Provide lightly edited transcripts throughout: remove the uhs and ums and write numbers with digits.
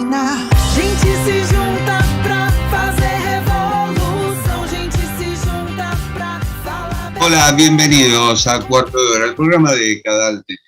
terminar. Gente se junta pra fazer revolução. Gente se junta pra falar. Hola, bienvenidos a Cuarto de Hora, el programa de Cadal TV.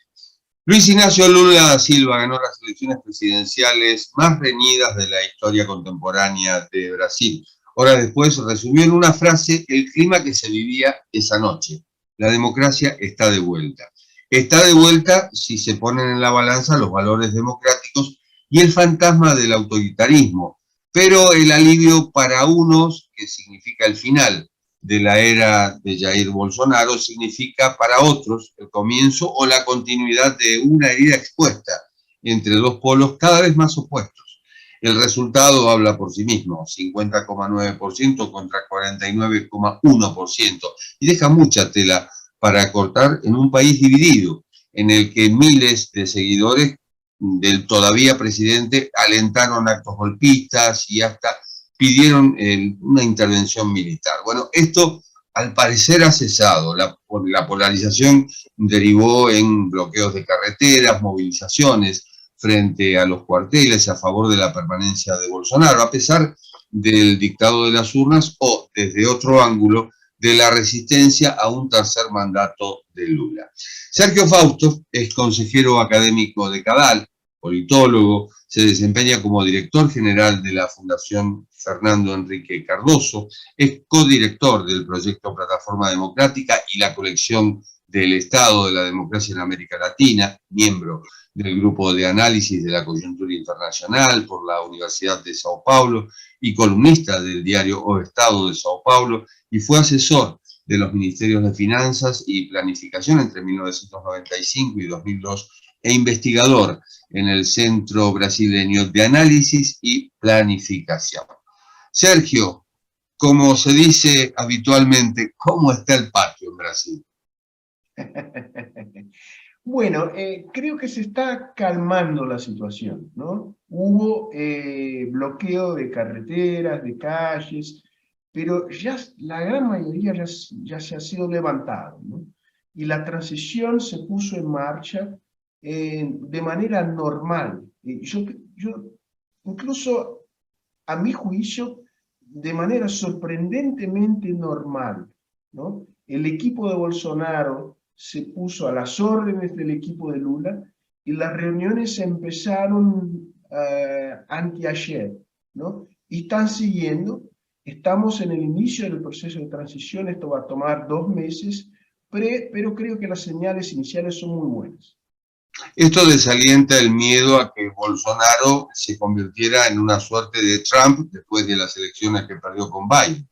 Luis Ignacio Lula da Silva ganó las elecciones presidenciales más reñidas de la historia contemporánea de Brasil. Horas después resumió en una frase el clima que se vivía esa noche. La democracia está de vuelta. Está de vuelta si se ponen en la balanza los valores democráticos y el fantasma del autoritarismo. Pero el alivio para unos, que significa el final de la era de Jair Bolsonaro, significa para otros el comienzo o la continuidad de una herida expuesta entre dos polos cada vez más opuestos. El resultado habla por sí mismo, 50,9% contra 49,1%, y deja mucha tela para cortar en un país dividido, en el que miles de seguidores del todavía presidente alentaron actos golpistas y hasta pidieron una intervención militar. Bueno, esto al parecer ha cesado. La polarización derivó en bloqueos de carreteras, movilizaciones frente a los cuarteles a favor de la permanencia de Bolsonaro, a pesar del dictado de las urnas o, desde otro ángulo, de la resistencia a un tercer mandato de Lula. Sergio Fausto es consejero académico de Cadal, politólogo, se desempeña como director general de la Fundación Fernando Enrique Cardoso, es codirector del proyecto Plataforma Democrática y la colección del Estado de la Democracia en América Latina, miembro del grupo de análisis de la coyuntura internacional por la Universidad de Sao Paulo y columnista del diario O Estado de Sao Paulo, y fue asesor de los Ministerios de Finanzas y Planificación entre 1995 y 2002 e investigador en el Centro Brasileño de Análisis y Planificación. Sergio, como se dice habitualmente, ¿cómo está el patio en Brasil? Bueno, creo que se está calmando la situación, ¿no? Hubo bloqueo de carreteras, de calles, pero ya la gran mayoría ya se ha sido levantado, ¿no? Y la transición se puso en marcha de manera normal. Yo, incluso a mi juicio, de manera sorprendentemente normal, ¿no? El equipo de Bolsonaro se puso a las órdenes del equipo de Lula y las reuniones empezaron anteayer, ¿no? Y están siguiendo. Estamos en el inicio del proceso de transición, esto va a tomar 2 meses, pero creo que las señales iniciales son muy buenas. Esto desalienta el miedo a que Bolsonaro se convirtiera en una suerte de Trump después de las elecciones que perdió con Biden.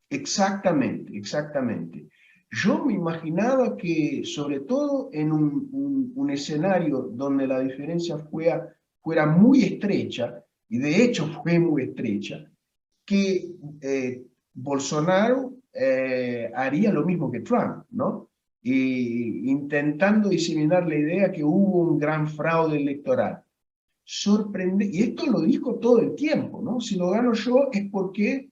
Exactamente, exactamente. Yo me imaginaba que, sobre todo en un escenario donde la diferencia fuera muy estrecha, y de hecho fue muy estrecha, que Bolsonaro haría lo mismo que Trump, ¿no? Intentando diseminar la idea que hubo un gran fraude electoral. Y esto lo dijo todo el tiempo, ¿no? Si lo gano yo es porque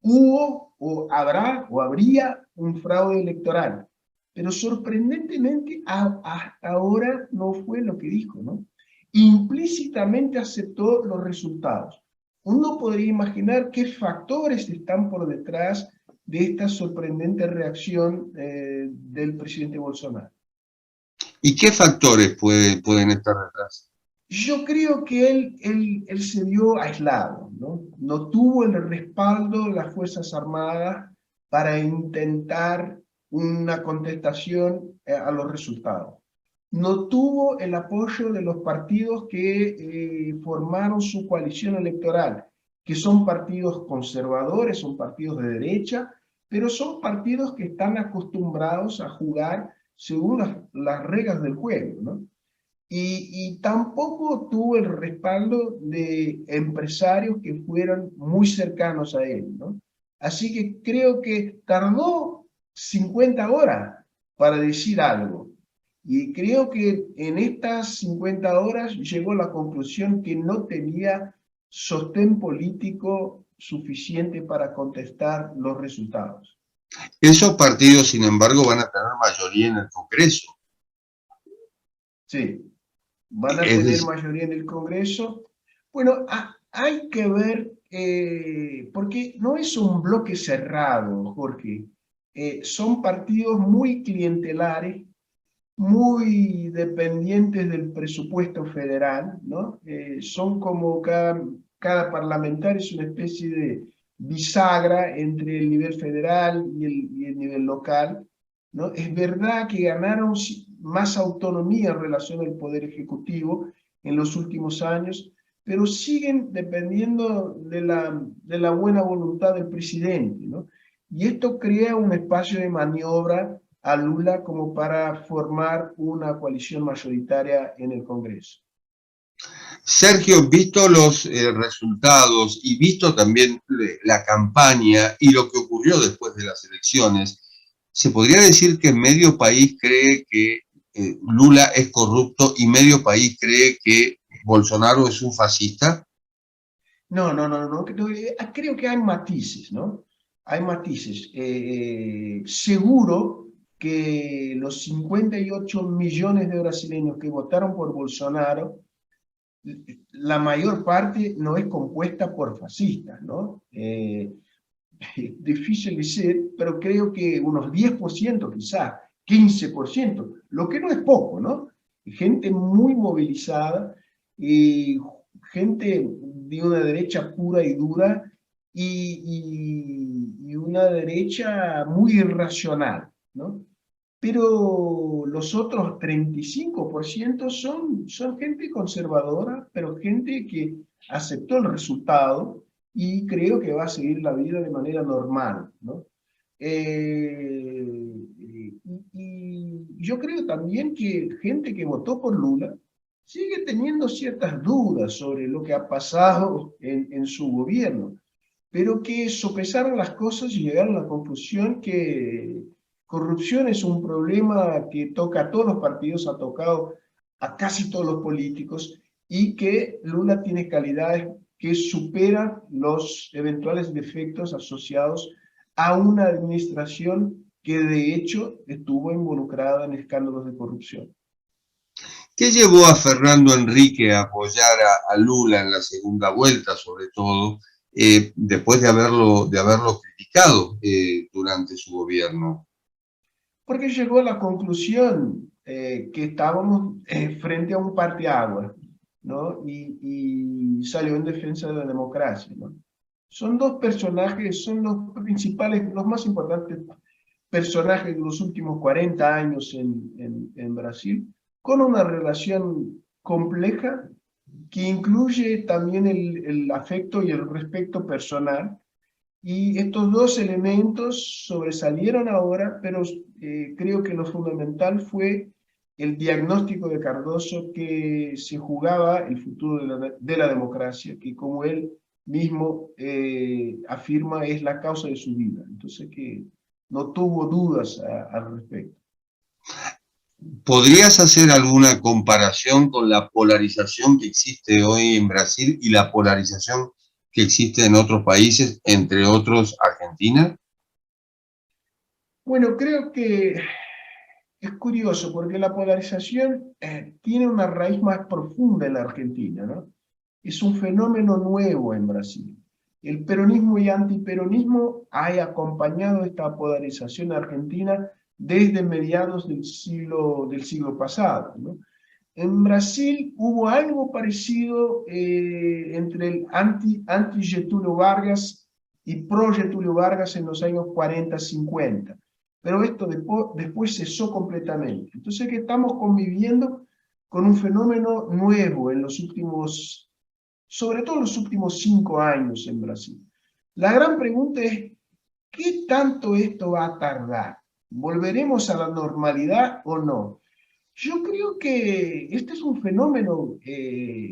hubo o habrá o habría un fraude electoral. Pero sorprendentemente hasta ahora no fue lo que dijo, ¿no? Implícitamente aceptó los resultados. Uno podría imaginar qué factores están por detrás de esta sorprendente reacción del presidente Bolsonaro. ¿Y qué factores pueden estar detrás? Yo creo que él se vio aislado, ¿no? No tuvo el respaldo de las Fuerzas Armadas para intentar una contestación a los resultados. No tuvo el apoyo de los partidos que formaron su coalición electoral, que son partidos conservadores, son partidos de derecha, pero son partidos que están acostumbrados a jugar según las reglas del juego, ¿no? Y tampoco tuvo el respaldo de empresarios que fueran muy cercanos a él, ¿no? Así que creo que tardó 50 horas para decir algo. Y creo que en estas 50 horas llegó a la conclusión que no tenía sostén político suficiente para contestar los resultados. Esos partidos, sin embargo, van a tener mayoría en el Congreso. Sí, van a tener mayoría en el Congreso, Bueno, hay que ver, porque no es un bloque cerrado, Jorge. Son partidos muy clientelares, muy dependientes del presupuesto federal, ¿no? Son como cada parlamentario es una especie de bisagra entre el nivel federal y el nivel local, ¿no? Es verdad que ganaron más autonomía en relación al poder ejecutivo en los últimos años, pero siguen dependiendo de la buena voluntad del presidente, ¿no? Y esto crea un espacio de maniobra a Lula como para formar una coalición mayoritaria en el Congreso. Sergio, visto los resultados y visto también la campaña y lo que ocurrió después de las elecciones, ¿se podría decir que medio país cree que Lula es corrupto y medio país cree que Bolsonaro es un fascista? No. Creo que hay matices, ¿no? Hay matices. Seguro que los 58 millones de brasileños que votaron por Bolsonaro, la mayor parte no es compuesta por fascistas, ¿no? Difícil decir, pero creo que unos 10% quizás, 15%, lo que no es poco, ¿no? Gente muy movilizada, y gente de una derecha pura y dura y una derecha muy irracional, ¿no? Pero los otros 35% son gente conservadora, pero gente que aceptó el resultado y creo que va a seguir la vida de manera normal, ¿no? Y yo creo también que gente que votó por Lula sigue teniendo ciertas dudas sobre lo que ha pasado en su gobierno, pero que sopesaron las cosas y llegaron a la conclusión que corrupción es un problema que toca a todos los partidos, ha tocado a casi todos los políticos, y que Lula tiene calidades que superan los eventuales defectos asociados a una administración que de hecho estuvo involucrada en escándalos de corrupción. ¿Qué llevó a Fernando Henrique a apoyar a Lula en la segunda vuelta, sobre todo, después de haberlo criticado durante su gobierno? Porque llegó a la conclusión que estábamos frente a un parteaguas, ¿no? Y salió en defensa de la democracia, ¿no? Son dos personajes, son los principales, los más importantes personajes de los últimos 40 años en Brasil, con una relación compleja que incluye también el afecto y el respeto personal. Y estos dos elementos sobresalieron ahora, pero creo que lo fundamental fue el diagnóstico de Cardoso, que se jugaba el futuro de la democracia, que como él mismo afirma es la causa de su vida. Entonces que no tuvo dudas al respecto. ¿Podrías hacer alguna comparación con la polarización que existe hoy en Brasil y la polarización que existe en otros países, entre otros Argentina? Bueno, creo que es curioso porque la polarización tiene una raíz más profunda en la Argentina, ¿no? Es un fenómeno nuevo en Brasil. El peronismo y antiperonismo ha acompañado esta polarización argentina desde mediados del siglo pasado, ¿no? En Brasil hubo algo parecido entre el anti-Getúlio Vargas y pro-Getúlio Vargas en los años 40-50. Pero esto después cesó completamente. Entonces que estamos conviviendo con un fenómeno nuevo en los últimos, sobre todo en los últimos 5 años en Brasil. La gran pregunta es, ¿qué tanto esto va a tardar? ¿Volveremos a la normalidad o no? Yo creo que este es un fenómeno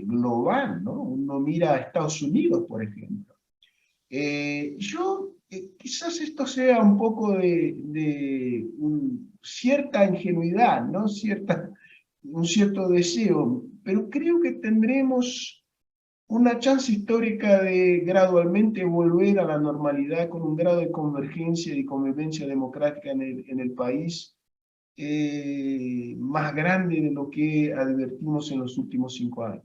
global, ¿no? Uno mira a Estados Unidos, por ejemplo. Quizás esto sea un poco de cierta ingenuidad, ¿no? Un cierto deseo, pero creo que tendremos una chance histórica de gradualmente volver a la normalidad con un grado de convergencia y convivencia democrática en el país más grande de lo que advertimos en los últimos 5 años.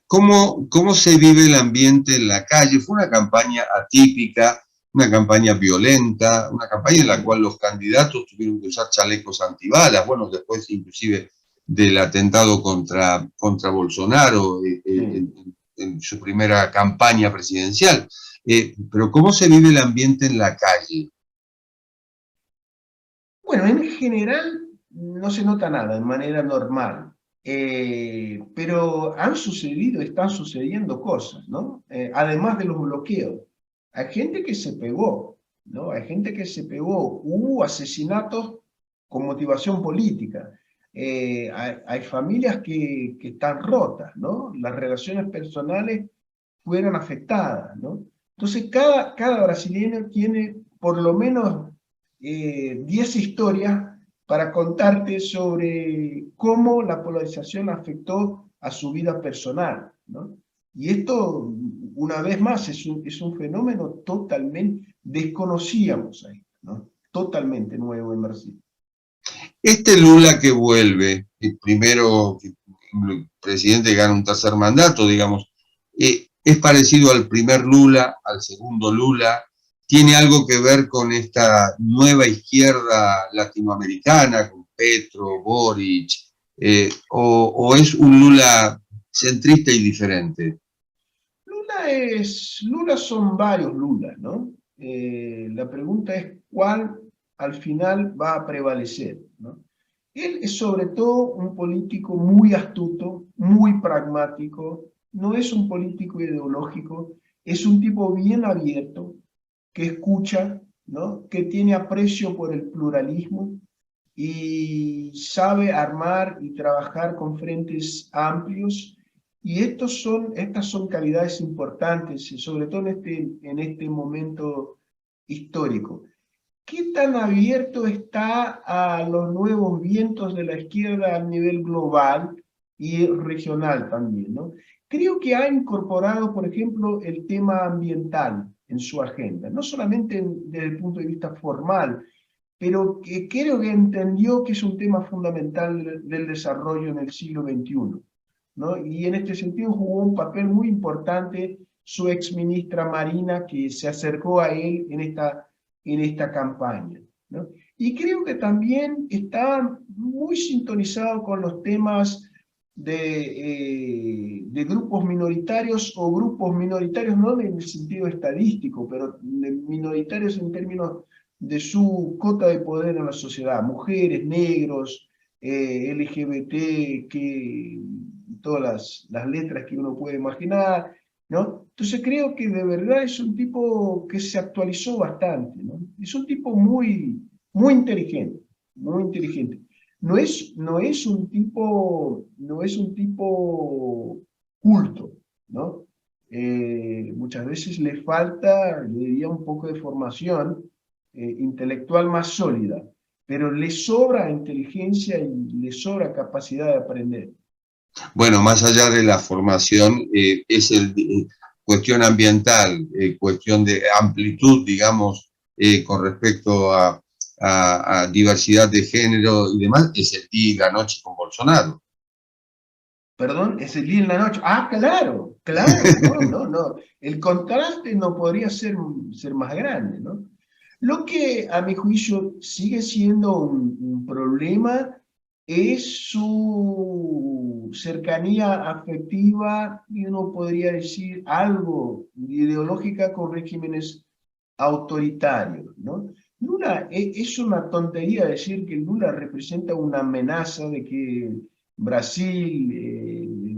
¿Cómo se vive el ambiente en la calle? Fue una campaña atípica, una campaña violenta, una campaña en la cual los candidatos tuvieron que usar chalecos antibalas, bueno, después inclusive del atentado contra Bolsonaro en su primera campaña presidencial. Pero ¿cómo se vive el ambiente en la calle? Bueno, en general no se nota nada de manera normal, pero están sucediendo cosas, ¿no? Además de los bloqueos. Hay gente que se pegó, ¿no? Hay gente que se pegó. Hubo asesinatos con motivación política. Hay familias que están rotas, ¿no? Las relaciones personales fueron afectadas, ¿no? Entonces, cada brasileño tiene por lo menos 10 historias para contarte sobre cómo la polarización afectó a su vida personal, ¿no? Y esto, una vez más, es un fenómeno totalmente desconocíamos ahí, ¿no? Totalmente nuevo en Brasil. Este Lula que vuelve, el primero el presidente gana un tercer mandato, digamos, es parecido al primer Lula, al segundo Lula, tiene algo que ver con esta nueva izquierda latinoamericana, con Petro, Boric, o es un Lula centrista y diferente. Lula son varios Lulas, ¿no? La pregunta es cuál al final va a prevalecer, ¿no? Él es sobre todo un político muy astuto, muy pragmático, no es un político ideológico, es un tipo bien abierto, que escucha, ¿no? Que tiene aprecio por el pluralismo y sabe armar y trabajar con frentes amplios. Y estas son calidades importantes, sobre todo en este momento histórico. ¿Qué tan abierto está a los nuevos vientos de la izquierda a nivel global y regional también, ¿no? Creo que ha incorporado, por ejemplo, el tema ambiental en su agenda, no solamente desde el punto de vista formal, pero que creo que entendió que es un tema fundamental del desarrollo en el siglo XXI, ¿no? Y en este sentido jugó un papel muy importante su exministra Marina, que se acercó a él en esta campaña, ¿no? Y creo que también está muy sintonizado con los temas de grupos minoritarios, o grupos minoritarios no en el sentido estadístico, pero minoritarios en términos de su cota de poder en la sociedad, mujeres, negros, LGBT, todas las letras que uno puede imaginar, ¿no? Entonces creo que de verdad es un tipo que se actualizó bastante, ¿no? Es un tipo muy, muy inteligente, muy inteligente. No es un tipo culto, ¿no? Muchas veces le falta, yo diría, un poco de formación intelectual más sólida, pero le sobra inteligencia y le sobra capacidad de aprender. Bueno, más allá de la formación, es cuestión ambiental, cuestión de amplitud, digamos, con respecto a diversidad de género y demás, es el día y la noche con Bolsonaro. Perdón, es el día y la noche. Ah, claro, no. El contraste no podría ser más grande, ¿no? Lo que, a mi juicio, sigue siendo un problema es su cercanía afectiva, y uno podría decir algo ideológica, con regímenes autoritarios, ¿no? Lula, es una tontería decir que Lula representa una amenaza de que Brasil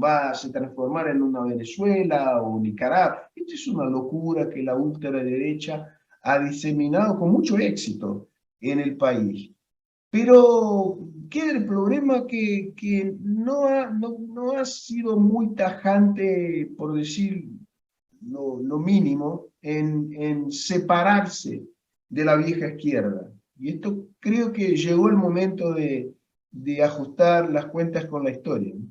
va a se transformar en una Venezuela o Nicaragua. Esto es una locura que la ultraderecha ha diseminado con mucho éxito en el país. Pero queda el problema que no ha sido muy tajante, por decir lo mínimo, en separarse de la vieja izquierda. Y esto creo que llegó el momento de ajustar las cuentas con la historia, ¿no?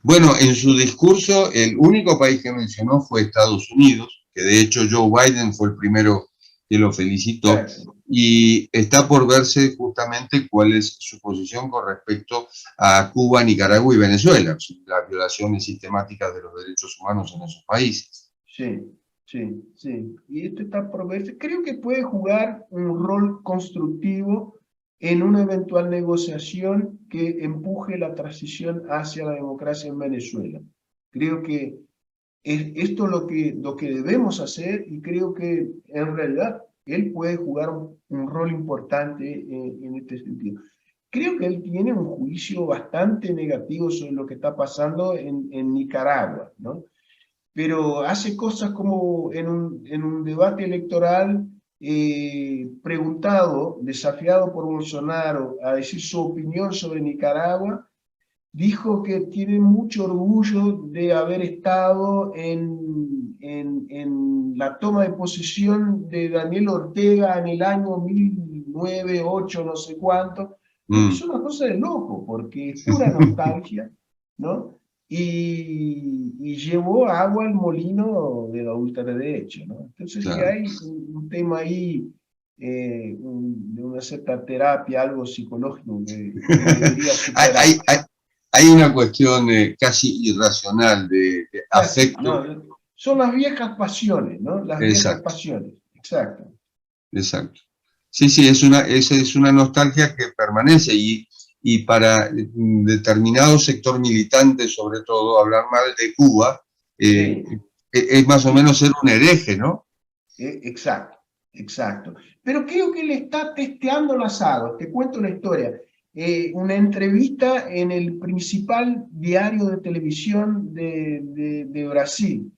Bueno, en su discurso, el único país que mencionó fue Estados Unidos, que de hecho Joe Biden fue el primero que lo felicitó. y está por verse justamente cuál es su posición con respecto a Cuba, Nicaragua y Venezuela, las violaciones sistemáticas de los derechos humanos en esos países. Sí, sí, sí. Y esto está por verse. Creo que puede jugar un rol constructivo en una eventual negociación que empuje la transición hacia la democracia en Venezuela. Creo que esto es lo que debemos hacer, y creo que en realidad él puede jugar un rol importante en este sentido. Creo que él tiene un juicio bastante negativo sobre lo que está pasando en Nicaragua, ¿no? Pero hace cosas como en un debate electoral, preguntado, desafiado por Bolsonaro a decir su opinión sobre Nicaragua, dijo que tiene mucho orgullo de haber estado en la toma de posesión de Daniel Ortega en el año 1908, no sé cuánto. Es una cosa de loco, porque es pura nostalgia, ¿no? Y llevó agua al molino de la ultraderecha, ¿no? Entonces, Claro. que hay un tema ahí, de una cierta terapia, algo psicológico que debería superar. Hay una cuestión casi irracional de afecto. No, son las viejas pasiones, ¿no? Las viejas Exacto. pasiones, exacto. Exacto. Sí, sí, esa es una nostalgia que permanece y para determinado sector militante, sobre todo, hablar mal de Cuba Sí. es más o menos ser un hereje, ¿no? Exacto, exacto. Pero creo que le está testeando las aguas. Te cuento la historia. Una entrevista en el principal diario de televisión de Brasil,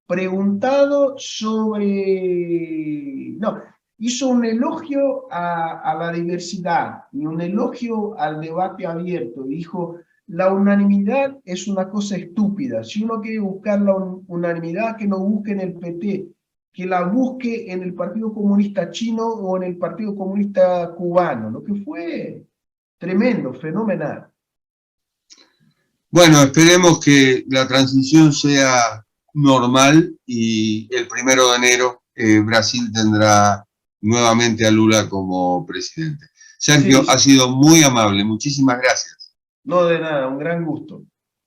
preguntado sobre... No, hizo un elogio a la diversidad y un elogio al debate abierto. Dijo, la unanimidad es una cosa estúpida. Si uno quiere buscar la unanimidad, que no busque en el PT, que la busque en el Partido Comunista Chino o en el Partido Comunista Cubano, lo que fue tremendo, fenomenal. Bueno, esperemos que la transición sea normal y el 1 de enero Brasil tendrá nuevamente a Lula como presidente. Sergio, Sí. ha sido muy amable, muchísimas gracias. No, de nada, un gran gusto,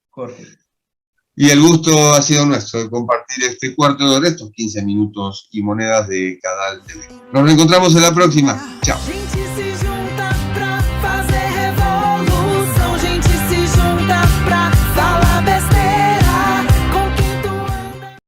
Jorge. Y el gusto ha sido nuestro de compartir este cuarto de hora, estos 15 minutos y monedas de Cadal TV. Nos reencontramos en la próxima. Chao.